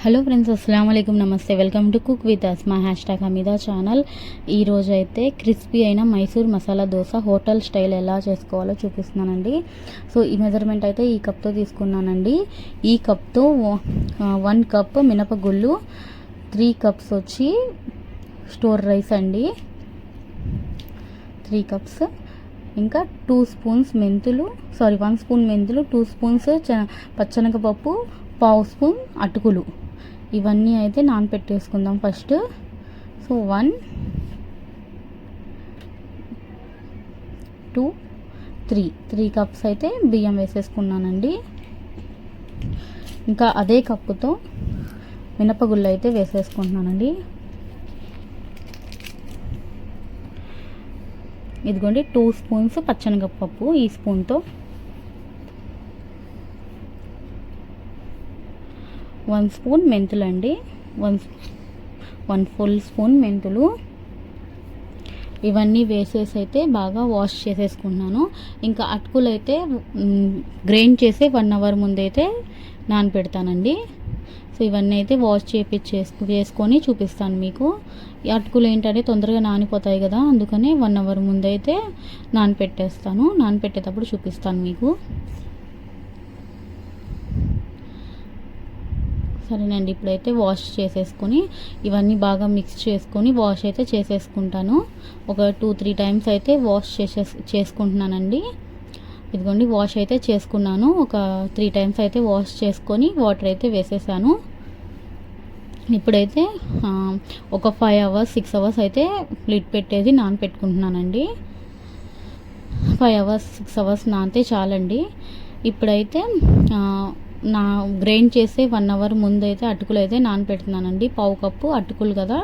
Hello friends, అస్సలం వాలేకుమ్, నమస్తే. Welcome to cook with us, మా హ్యాష్ట్యాగ్ హమీదా ఛానల్. ఈరోజు అయితే క్రిస్పీ అయిన మైసూర్ మసాలా దోశ హోటల్ స్టైల్ ఎలా చేసుకోవాలో చూపిస్తున్నానండి. సో ఈ మెజర్మెంట్ అయితే ఈ కప్తో తీసుకున్నానండి. ఈ కప్తో 1 కప్ మినపగుళ్ళు, 3 కప్స్ వచ్చి స్టోర్ రైస్ అండి, 3 కప్స్. ఇంకా 2 స్పూన్స్ మెంతులు, 1 స్పూన్ మెంతులు, 2 స్పూన్స్ పచ్చనగపప్పు, 1/2 స్పూన్ అటుకులు. ఇవన్నీ అయితే నానపెట్టేసుకుందాం ఫస్ట్. సో 1 2 3 కప్స్ అయితే బియ్యం వేసేసుకున్నానండి. ఇంకా అదే కప్పుతో మినపగుళ్ళు అయితే వేసేసుకుంటున్నానండి. ఇదిగోండి 2 స్పూన్స్ పచ్చనగపప్పు ఈ స్పూన్తో, 1 స్పూన్ మెంతులు అండి, 1 ఫుల్ స్పూన్ మెంతులు. ఇవన్నీ వేసేసి అయితే బాగా వాష్ చేసేసుకున్నాను. ఇంకా అటుకులు అయితే గ్రైండ్ చేసి 1 అవర్ ముందైతే నానపెడతానండి. సో ఇవన్నీ అయితే వాష్ చేసుకొని చూపిస్తాను మీకు. ఈ అటుకులు ఏంటంటే తొందరగా నానిపోతాయి కదా, అందుకని 1 అవర్ ముందైతే నానపెట్టేస్తాను. నానపెట్టేటప్పుడు చూపిస్తాను మీకు. సరేనండి, ఇప్పుడైతే వాష్ చేసేసుకొని ఇవన్నీ బాగా మిక్స్ చేసుకొని వాష్ అయితే చేసేసుకుంటాను. ఒక 2-3 టైమ్స్ అయితే వాష్ చేసుకుంటున్నానండి. ఇదిగోండి వాష్ అయితే చేసుకున్నాను. ఒక 3 టైమ్స్ అయితే వాష్ చేసుకొని వాటర్ అయితే వేసేసాను. ఇప్పుడైతే ఒక 5 అవర్స్ 6 అవర్స్ అయితే లిడ్ పెట్టేసి నానపెట్టుకుంటున్నానండి. 5 అవర్స్ 6 అవర్స్ నానితే చాలండి. ఇప్పుడైతే గ్రైండ్ చేసి 1 అవర్ ముందు అయితే అటుకులు అయితే నానపెడుతున్నానండి. 1/2 కప్పు అటుకులు కదా.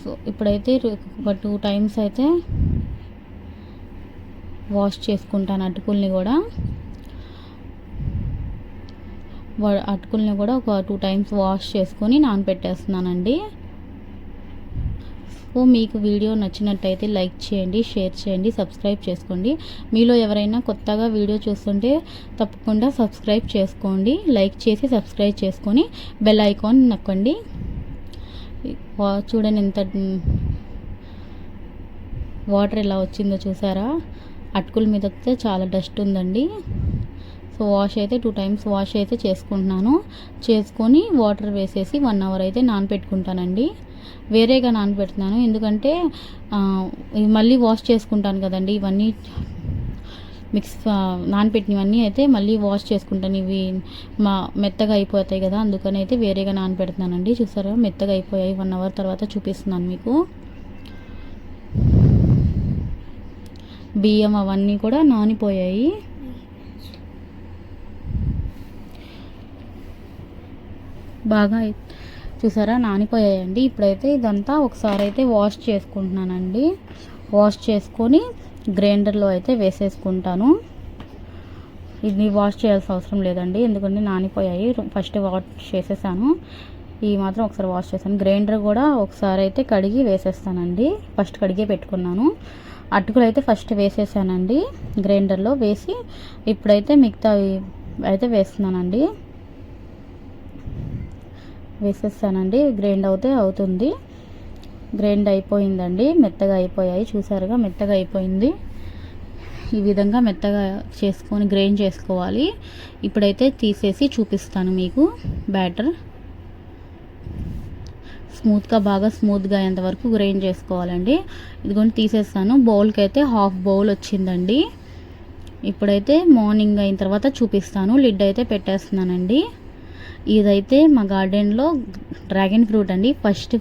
సో ఇప్పుడైతే ఒక 2 టైమ్స్ అయితే వాష్ చేసుకుంటాను అటుకుల్ని కూడా. ఒక 2 టైమ్స్ వాష్ చేసుకొని నానపెట్టేస్తున్నానండి. సో మీకు వీడియో నచ్చినట్టయితే లైక్ చేయండి, షేర్ చేయండి, సబ్స్క్రైబ్ చేసుకోండి. మీలో ఎవరైనా కొత్తగా వీడియో చూస్తుంటే తప్పకుండా సబ్స్క్రైబ్ చేసుకోండి. లైక్ చేసి సబ్స్క్రైబ్ చేసుకొని బెల్ ఐకాన్ నొక్కండి. చూడండి ఎంత వాటర్ ఎలా వచ్చిందో చూసారా. అటుకుల మీద అయితే చాలా డస్ట్ ఉందండి. సో వాష్ అయితే 2 టైమ్స్ వాష్ అయితే చేసుకొని వాటర్ వేసేసి 1 అవర్ అయితే నానపెట్టుకుంటానండి. వేరేగా నానబెడుతున్నాను, ఎందుకంటే మళ్ళీ వాష్ చేసుకుంటాను కదండి. ఇవన్నీ నానబెట్టినవన్నీ అయితే మళ్ళీ వాష్ చేసుకుంటాను. ఇవి మెత్తగా అయిపోతాయి కదా, అందుకని అయితే వేరేగా నానబెడుతున్నానండి. చూసారా మెత్తగా అయిపోయాయి. 1 అవర్ తర్వాత చూపిస్తున్నాను మీకు. బియ్యం అవన్నీ కూడా నానిపోయాయి. బాగా చూసారా నానిపోయాయండి. ఇప్పుడైతే ఇదంతా ఒకసారి అయితే వాష్ చేసుకుంటున్నానండి. వాష్ చేసుకొని గ్రైండర్లో అయితే వేసేసుకుంటాను. ఇది వాష్ చేయాల్సిన అవసరం లేదండి, ఎందుకంటే నానిపోయాయి. ఫస్ట్ వాష్ చేసేసాను, ఈ మాత్రం ఒకసారి వాష్ చేశాను. గ్రైండర్ కూడా ఒకసారి అయితే కడిగి వేసేస్తానండి. ఫస్ట్ కడిగే పెట్టుకున్నాను. అటుకులు అయితే ఫస్ట్ వేసేసానండి గ్రైండర్లో వేసి. ఇప్పుడైతే మిగతా అయితే వేస్తున్నానండి. వేసేస్తానండి. గ్రైండ్ అవుతుంది. గ్రైండ్ అయిపోయిందండి. మెత్తగా అయిపోయాయి. చూసారుగా మెత్తగా అయిపోయింది. ఈ విధంగా మెత్తగా చేసుకొని గ్రైండ్ చేసుకోవాలి. ఇప్పుడైతే తీసేసి చూపిస్తాను మీకు బ్యాటర్. బాగా స్మూత్గా అయ్యేంతవరకు గ్రైండ్ చేసుకోవాలండి. ఇదిగోండి తీసేస్తాను. బౌల్కి అయితే 1/2 బౌల్ వచ్చిందండి. ఇప్పుడైతే మార్నింగ్ అయిన తర్వాత చూపిస్తాను. లిడ్ అయితే పెట్టేస్తున్నానండి. ఇదైతే మా గార్డెన్లో డ్రాగన్ ఫ్రూట్ అండి. ఫస్ట్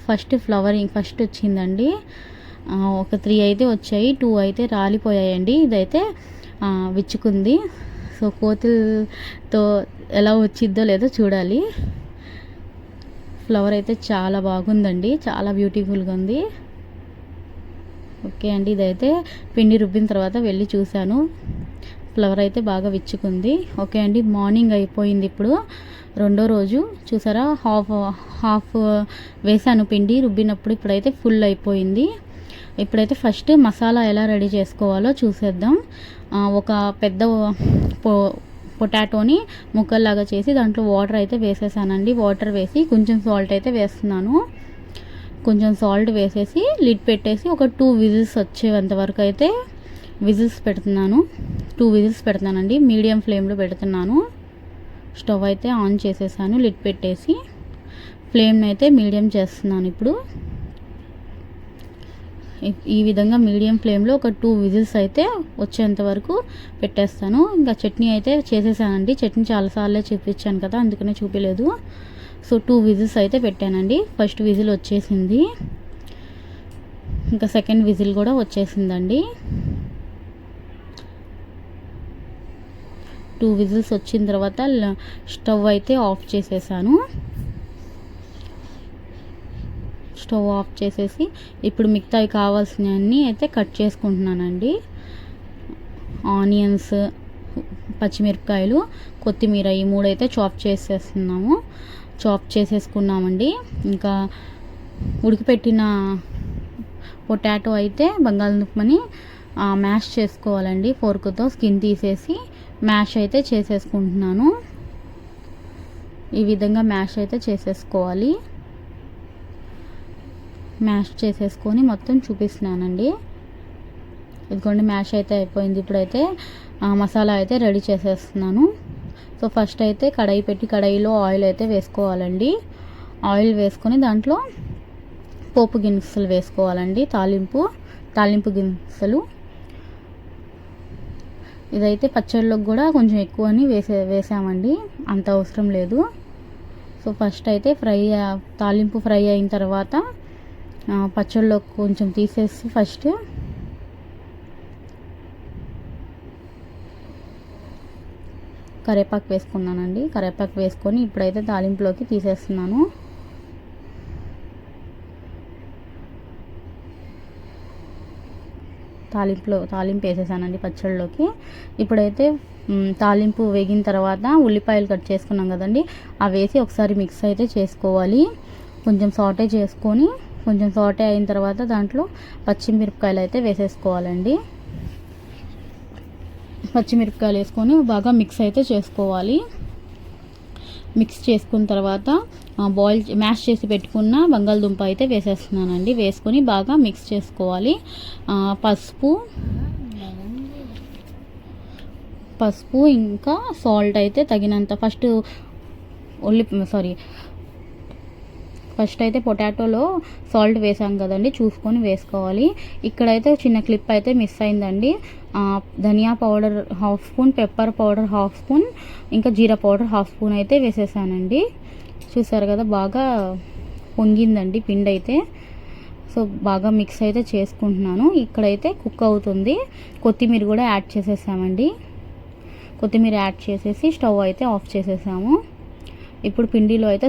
ఫస్ట్ వచ్చిందండి. ఒక 3 అయితే వచ్చాయి, 2 అయితే రాలిపోయాయండి. ఇదైతే విచ్చుకుంది. సో కోతులతో ఎలా వచ్చిద్దో లేదో చూడాలి. ఫ్లవర్ అయితే చాలా బాగుందండి, చాలా బ్యూటిఫుల్గా ఉంది. ఓకే అండి, ఇదైతే పిండి రుబ్బిన తర్వాత వెళ్ళి చూశాను. ఫ్లవర్ అయితే బాగా విచ్చుకుంది. ఓకే అండి, మార్నింగ్ అయిపోయింది. ఇప్పుడు 2వ రోజు చూసారా, హాఫ్ వేసాను పిండి రుబ్బినప్పుడు. ఇప్పుడైతే ఫుల్ అయిపోయింది. ఇప్పుడైతే ఫస్ట్ మసాలా ఎలా రెడీ చేసుకోవాలో చూసేద్దాం. ఒక పెద్ద పొటాటోని ముక్కల్లాగా చేసి దాంట్లో వాటర్ అయితే వేసేసానండి. వాటర్ వేసి కొంచెం సాల్ట్ అయితే వేస్తున్నాను. కొంచెం సాల్ట్ వేసేసి లిడ్ పెట్టేసి ఒక 2 విజిల్స్ వచ్చేంత వరకు అయితే విజిల్స్ పెడుతున్నాను. 2 విజిల్స్ పెడుతున్నానండి. మీడియం ఫ్లేమ్లో పెడుతున్నాను. స్టవ్ అయితే ఆన్ చేసేసాను. లిడ్ పెట్టేసి ఫ్లేమ్ని అయితే మీడియం చేస్తున్నాను. ఇప్పుడు ఈ విధంగా మీడియం ఫ్లేమ్లో ఒక 2 విజిల్స్ అయితే వచ్చేంత వరకు పెట్టేస్తాను. ఇంకా చట్నీ అయితే చేసేసానండి. చట్నీ చాలాసార్లే చూపించాను కదా, అందుకనే చూపించలేదు. సో 2 విజిల్స్ అయితే పెట్టానండి. ఫస్ట్ విజిల్ వచ్చేసింది, ఇంకా సెకండ్ విజిల్ కూడా వచ్చేసిందండి. 2 విజిల్స్ వచ్చిన తర్వాత స్టవ్ అయితే ఆఫ్ చేసేసాను. స్టవ్ ఆఫ్ చేసేసి ఇప్పుడు మిగతావి కావాల్సినవన్నీ అయితే కట్ చేసుకుంటున్నానండి. ఆనియన్స్, పచ్చిమిరపకాయలు, కొత్తిమీర ఈ 3 అయితే చాప్ చేసేసుకున్నామండి. ఇంకా ఉడికిపెట్టిన పొటాటో అయితే బంగాళదుంపని మ్యాష్ చేసుకోవాలండి. ఫోర్క్తో స్కిన్ తీసేసి మ్యాష్ అయితే చేసేసుకుంటున్నాను. ఈ విధంగా మ్యాష్ అయితే చేసేసుకోవాలి. మ్యాష్ చేసేసుకొని మొత్తం చూపిస్తున్నానండి. ఇదిగోండి మ్యాష్ అయితే అయిపోయింది. ఇప్పుడైతే మసాలా అయితే రెడీ చేసేస్తున్నాను. సో ఫస్ట్ అయితే కడాయి పెట్టి కడాయిలో ఆయిల్ అయితే వేసుకోవాలండి. ఆయిల్ వేసుకొని దాంట్లో పోపు దినుసులు వేసుకోవాలండి. తాలింపు దినుసులు. ఇదైతే పచ్చళ్ళలోకి కూడా కొంచెం ఎక్కువని వేసామండి, అంత అవసరం లేదు. సో ఫస్ట్ అయితే తాలింపు ఫ్రై అయిన తర్వాత పచ్చళ్ళలో కొంచెం తీసేసి ఫస్ట్ కరివేపాకు వేసుకున్నానండి. కరివేపాకు వేసుకొని ఇప్పుడైతే తాలింపులోకి తీసేస్తున్నాను. తాలింపు వేసేసానండి పచ్చళ్ళలోకి. ఇప్పుడైతే తాలింపు వేగిన తర్వాత ఉల్లిపాయలు కట్ చేసుకున్నాం కదండి, అవి వేసి ఒకసారి మిక్స్ అయితే చేసుకోవాలి. కొంచెం సాటే అయిన తర్వాత దాంట్లో పచ్చిమిరపకాయలు అయితే వేసేసుకోవాలండి. పచ్చిమిరపకాయలు వేసుకొని బాగా మిక్స్ అయితే చేసుకోవాలి. మిక్స్ చేసుకున్న తర్వాత మ్యాష్ చేసి పెట్టుకున్న బంగాళదుంప అయితే వేసేస్తున్నానండి. వేసుకొని బాగా మిక్స్ చేసుకోవాలి. పసుపు ఇంకా సాల్ట్ అయితే తగినంత. ఫస్ట్ అయితే పొటాటోలో సాల్ట్ వేసాం కదండి, చూసుకొని వేసుకోవాలి. ఇక్కడైతే చిన్న క్లిప్ అయితే మిస్ అయిందండి. ధనియా powder 1/2 spoon, pepper powder 1/2 spoon, ఇంకా జీరా పౌడర్ 1/2 స్పూన్ అయితే వేసేసానండి. చూసారు కదా, బాగా పొంగిందండి పిండి అయితే. సో బాగా మిక్స్ అయితే చేసుకుంటున్నాను. ఇక్కడైతే కుక్ అవుతుంది. కొత్తిమీర కూడా యాడ్ చేసేసామండి. కొత్తిమీర యాడ్ చేసేసి స్టవ్ అయితే ఆఫ్ చేసేసాము. ఇప్పుడు పిండిలో అయితే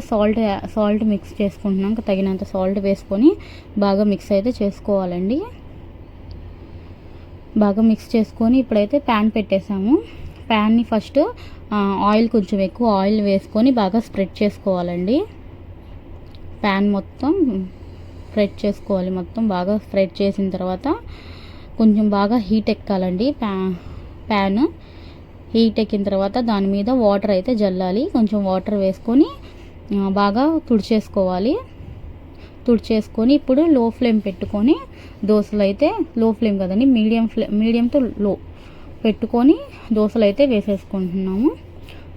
సాల్ట్ మిక్స్ చేసుకుంటున్నాం. తగినంత సాల్ట్ వేసుకొని బాగా మిక్స్ అయితే చేసుకోవాలండి. బాగా మిక్స్ చేసుకొని ఇప్పుడైతే ప్యాన్ పెట్టేసాము. ప్యాన్ని ఫస్ట్ కొంచెం ఎక్కువ ఆయిల్ వేసుకొని బాగా స్ప్రెడ్ చేసుకోవాలండి. ప్యాన్ మొత్తం స్ప్రెడ్ చేసుకోవాలి. మొత్తం బాగా స్ప్రెడ్ చేసిన తర్వాత కొంచెం బాగా హీట్ ఎక్కాలండి. ప్యాన్ హీట్ ఎక్కిన తర్వాత దాని మీద వాటర్ అయితే జల్లాలి. కొంచెం వాటర్ వేసుకొని బాగా తుడిచేసుకొని ఇప్పుడు లో ఫ్లేమ్ పెట్టుకొని దోశలు అయితే, లో ఫ్లేమ్ కదండి, మీడియం టు లో పెట్టుకొని దోశలు అయితే వేసేసుకుంటున్నాము.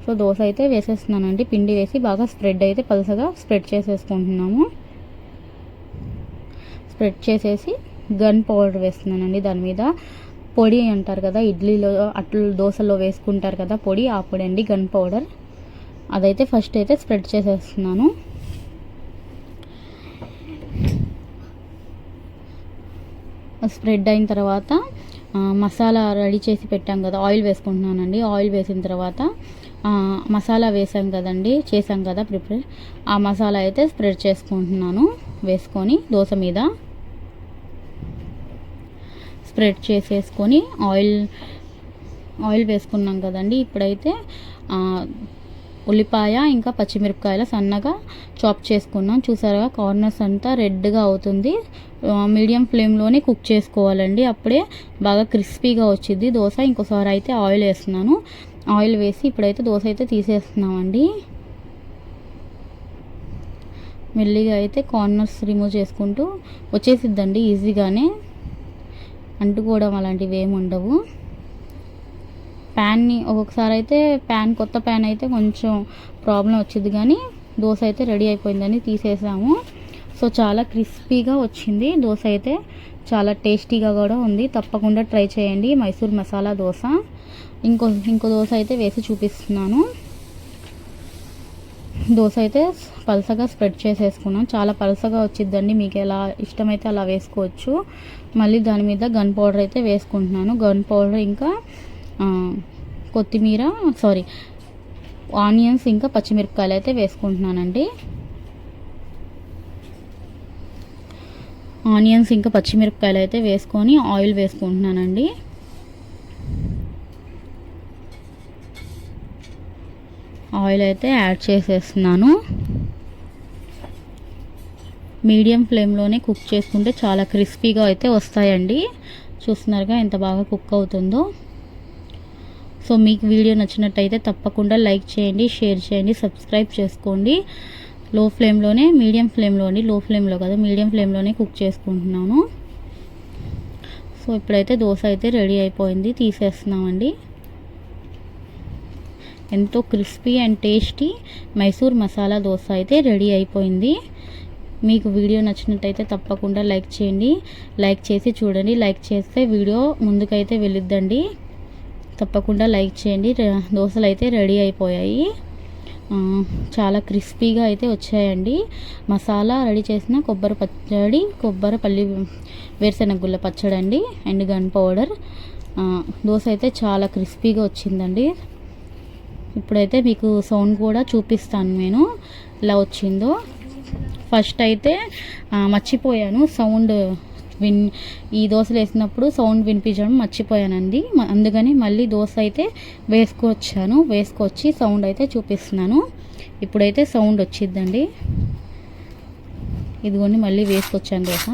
సో దోశ అయితే వేసేస్తున్నానండి. పిండి వేసి బాగా పలసగా స్ప్రెడ్ చేసేసుకుంటున్నాము. స్ప్రెడ్ చేసేసి గన్ పౌడర్ వేస్తున్నానండి. దాని మీద పొడి అంటారు కదా, ఇడ్లీలో అట్లు దోశలో వేసుకుంటారు కదా పొడి, ఆ పొడి అండి, గన్ పౌడర్. అదైతే ఫస్ట్ అయితే స్ప్రెడ్ చేసేస్తున్నాను. స్ప్రెడ్ అయిన తర్వాత మసాలా రెడీ చేసి పెట్టాం కదా, ఆయిల్ వేసుకుంటున్నానండి. ఆయిల్ వేసిన తర్వాత మసాలా చేసాం కదా ప్రిపేర్, ఆ మసాలా అయితే స్ప్రెడ్ చేసుకుంటున్నాను. వేసుకొని దోశ మీద స్ప్రెడ్ చేసేసుకొని ఆయిల్ వేసుకున్నాం కదండి. ఇప్పుడైతే ఉల్లిపాయ ఇంకా పచ్చిమిరపకాయలు సన్నగా చాప్ చేసుకున్నాం. చూసారా కార్నర్స్ అంతా రెడ్గా అవుతుంది. మీడియం ఫ్లేమ్లోనే కుక్ చేసుకోవాలండి, అప్పుడే బాగా క్రిస్పీగా వచ్చింది దోశ. ఇంకోసారి అయితే ఆయిల్ వేస్తున్నాను. ఆయిల్ వేసి ఇప్పుడైతే దోశ అయితే తీసేస్తున్నామండి. మెల్లిగా అయితే కార్నర్స్ రిమూవ్ చేసుకుంటూ వచ్చేసిద్దండి ఈజీగానే, అంటుకోవడం అలాంటివి ఏమి ఉండవు. ప్యాన్ని ఒక్కొక్కసారి అయితే కొత్త ప్యాన్ అయితే కొంచెం ప్రాబ్లం వచ్చింది, కానీ దోశ అయితే రెడీ అయిపోయిందని తీసేసాము. సో చాలా క్రిస్పీగా వచ్చింది దోశ అయితే, చాలా టేస్టీగా కూడా ఉంది. తప్పకుండా ట్రై చేయండి మైసూర్ మసాలా దోశ. ఇంకో దోశ అయితే వేసి చూపిస్తున్నాను. దోశ అయితే పలసగా స్ప్రెడ్ చేసేసుకున్నాం. చాలా పలసగా వచ్చిద్దండి, మీకు ఎలా ఇష్టమైతే అలా వేసుకోవచ్చు. మళ్ళీ దాని మీద గన్ పౌడర్ అయితే వేసుకుంటున్నాను. గన్ పౌడర్ ఇంకా ఆనియన్స్ ఇంకా పచ్చిమిరపకాయలు అయితే వేసుకుంటున్నానండి. ఆనియన్స్ ఇంకా పచ్చిమిరపకాయలు అయితే వేసుకొని ఆయిల్ వేసుకుంటున్నానండి. ఆయిల్ అయితే యాడ్ చేసేస్తున్నాను. మీడియం ఫ్లేమ్లోనే కుక్ చేసుకుంటే చాలా క్రిస్పీగా అయితే వస్తాయండి. చూస్తున్నారుగా ఎంత బాగా కుక్ అవుతుందో. సో మీకు వీడియో నచ్చినట్టయితే తప్పకుండా లైక్ చేయండి, షేర్ చేయండి, సబ్స్క్రైబ్ చేసుకోండి. మీడియం ఫ్లేమ్లోనే కుక్ చేసుకుంటున్నాను. సో ఇప్పుడైతే దోశ అయితే రెడీ అయిపోయింది, తీసేస్తున్నామండి. ఎంతో crispy and tasty Mysore masala dosa అయితే రెడీ అయిపోయింది. మీకు వీడియో నచ్చినట్టయితే తప్పకుండా లైక్ చేయండి. లైక్ చేసి చూడండి. లైక్ చేస్తే వీడియో ముందుకైతే వెళ్ళిద్దండి. తప్పకుండా లైక్ చేయండి. దోశలు అయితే రెడీ అయిపోయాయి. చాలా క్రిస్పీగా అయితే వచ్చాయండి. మసాలా రెడీ చేసిన కొబ్బరి వేరుశెనగ గుళ్ళ పచ్చడి అండి అండ్ గన్ పౌడర్. దోశ అయితే చాలా క్రిస్పీగా వచ్చిందండి. ఇప్పుడైతే మీకు సౌండ్ కూడా చూపిస్తాను నేను ఎలా వచ్చిందో. ఫస్ట్ అయితే మర్చిపోయాను సౌండ్ ఈ దోశలు వేసినప్పుడు సౌండ్ వినిపించడం మర్చిపోయానండి. అందుకని మళ్ళీ దోశ అయితే వేసుకొచ్చి సౌండ్ అయితే చూపిస్తున్నాను. ఇప్పుడైతే సౌండ్ వచ్చిద్దండి. ఇదిగోండి మళ్ళీ వేసుకొచ్చాను దోశ.